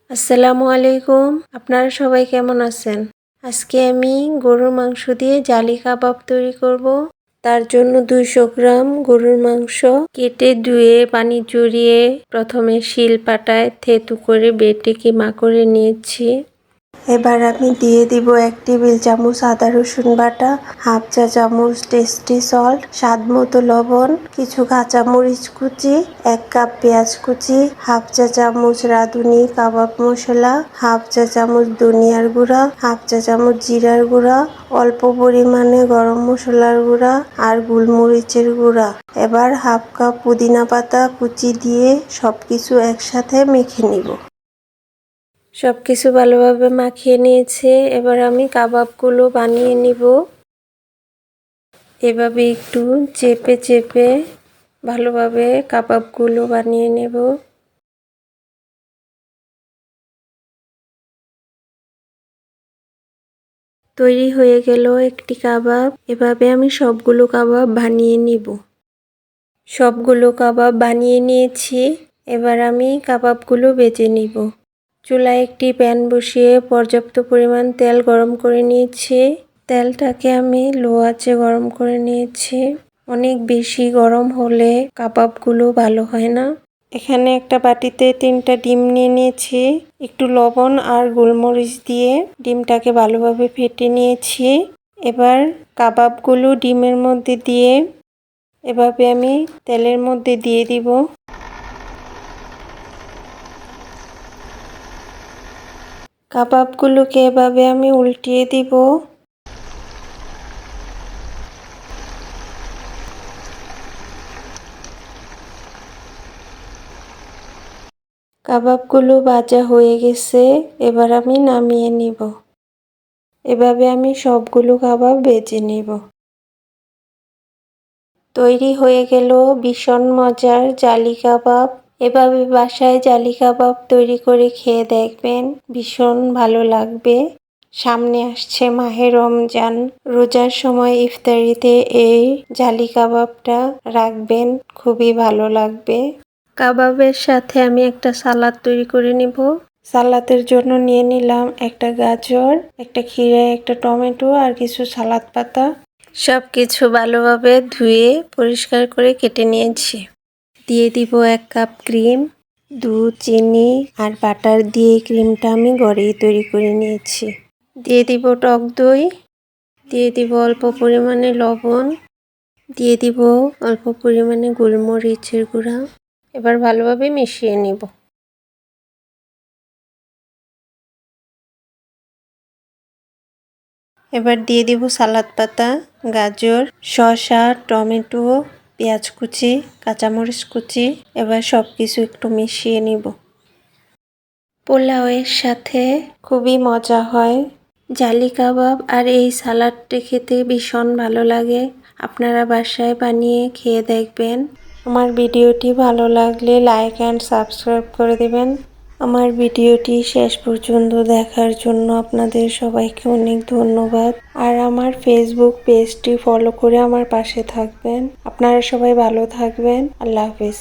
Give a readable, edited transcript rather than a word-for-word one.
আসসালামু আলাইকুম। আপনারা সবাই কেমন আছেন? আজকে আমি গরুর মাংস দিয়ে জালি কাবাব তৈরি করব। তার জন্য 200 গ্রাম গরুর মাংস কেটে ধুয়ে পানি ঝরিয়ে প্রথমে শিলপাটায় থেতু করে বেটে কিমা করে নিয়েছি। এবার আমি দিয়ে দিব 1 টেবিল চামচ আদা রসুন বাটা, হাফ চা চামচ টেস্টি সল্ট, স্বাদ মতো লবণ, কিছু কাঁচা মরিচ কুচি, 1 কাপ পেঁয়াজ কুচি, হাফ চা চামচ রাঁধুনি কাবাব মশলা, হাফ চা চামচ ধনিয়ার গুঁড়া, হাফ চা চামচ জিরার গুঁড়া, অল্প পরিমাণে গরম মশলার গুঁড়া আর গোলমরিচের গুঁড়া। এবার হাফ কাপ পুদিনা পাতা কুচি দিয়ে সবকিছু একসাথে মেখে নিব। সবকিছু ভালোভাবে মাখিয়ে নিয়েছে। এবার আমি কাবাবগুলো বানিয়ে নিব। এভাবে একটু চেপে চেপে ভালোভাবে কাবাবগুলো বানিয়ে নেব। তৈরি হয়ে গেল একটি কাবাব। এভাবে আমি সবগুলো কাবাব বানিয়ে নিব। সবগুলো কাবাব বানিয়ে নিয়েছি। এবার আমি কাবাবগুলো ভেজে নিব। চুলায় একটি প্যান বসিয়ে পর্যাপ্ত পরিমাণ তেল গরম করে নিয়েছি। তেলটাকে আমি লো আঁচে গরম করে নিয়েছি। অনেক বেশি গরম হলে কাবাবগুলো ভালো হয় না। এখানে একটা বাটিতে 3টা ডিম নিয়ে নিয়েছি। একটু লবণ আর গোলমরিচ দিয়ে ডিমটাকে ভালোভাবে ফেটে নিয়েছি। এবার কাবাবগুলো ডিমের মধ্যে দিয়ে এভাবে আমি তেলের মধ্যে দিয়ে দিব। কাবাবগুলোকে এভাবে আমি উল্টিয়ে দিব। কাবাবগুলো ভাজা হয়ে গেছে। এবার আমি নামিয়ে নিব। এভাবে আমি সবগুলো কাবাব ভেজে নিব। তৈরি হয়ে গেল ভীষণ মজার জালি কাবাব। এভাবে বাসায় জালি কাবাব তৈরি করে খেয়ে দেখবেন, ভীষণ ভালো লাগবে। সামনে আসছে মাহে রমজান। রোজার সময় ইফতারিতে এই জালি কাবাবটা রাখবেন, খুবই ভালো লাগবে। কাবাবের সাথে আমি একটা সালাদ তৈরি করে নিব। সালাদের জন্য নিয়ে নিলাম একটা গাজর, একটা ক্ষীরা, একটা টমেটো আর কিছু সালাদ পাতা। সব কিছু ভালোভাবে ধুয়ে পরিষ্কার করে কেটে নিয়েছি। দিয়ে দিব 1 কাপ ক্রিম, দুধ, চিনি আর বাটার দিয়ে ক্রিমটা আমি ঘরেই তৈরি করে নিয়েছি। দিয়ে দিব টক দই, দিয়ে দিব অল্প পরিমাণে লবণ, দিয়ে দিব অল্প পরিমাণে গোলমরিচের গুঁড়া। এবার ভালোভাবে মিশিয়ে নিব। এবার দিয়ে দিব সালাদ পাতা, গাজর, শসা, টমেটো, পেঁয়াজ কুচি, কাঁচামরিচ কুচি। এবার সব কিছু একটু মিশিয়ে নিব। পোলাওয়ের সাথে খুবই মজা হয় জালি কাবাব, আর এই সালাডটা খেতে ভীষণ ভালো লাগে। আপনারা বাসায় বানিয়ে খেয়ে দেখবেন। আমার ভিডিওটি ভালো লাগলে লাইক অ্যান্ড সাবস্ক্রাইব করে দেবেন। আমার ভিডিওটি শেষ পর্যন্ত দেখার জন্য আপনাদের সবাইকে অনেক ধন্যবাদ। আর আমার ফেসবুক পেজটি ফলো করে আমার পাশে থাকবেন। আপনারা সবাই ভালো থাকবেন। আল্লাহ হাফেজ।